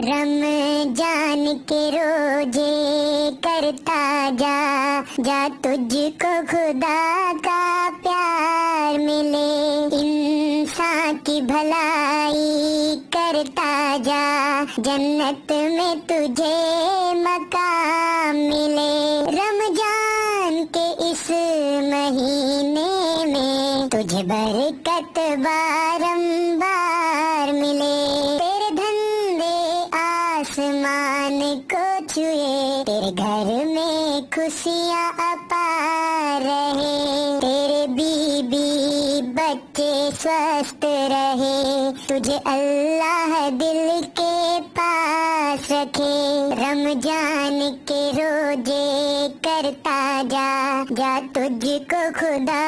रमजान के रोजे करता जा, जा तुझको खुदा का प्यार मिले। इंसान की भलाई करता जा, जन्नत में तुझे मकाम मिले। रमजान के इस महीने में तुझे बरकत बारंबार मिले। तेरे धंधे आसमान को छुए, तेरे घर में खुशियाँ अपार रहे। तेरे बीबी बच्चे स्वस्थ रहे, तुझे अल्लाह दिल के पास रखे। रमजान के रोजे करता जा, जा तुझको खुदा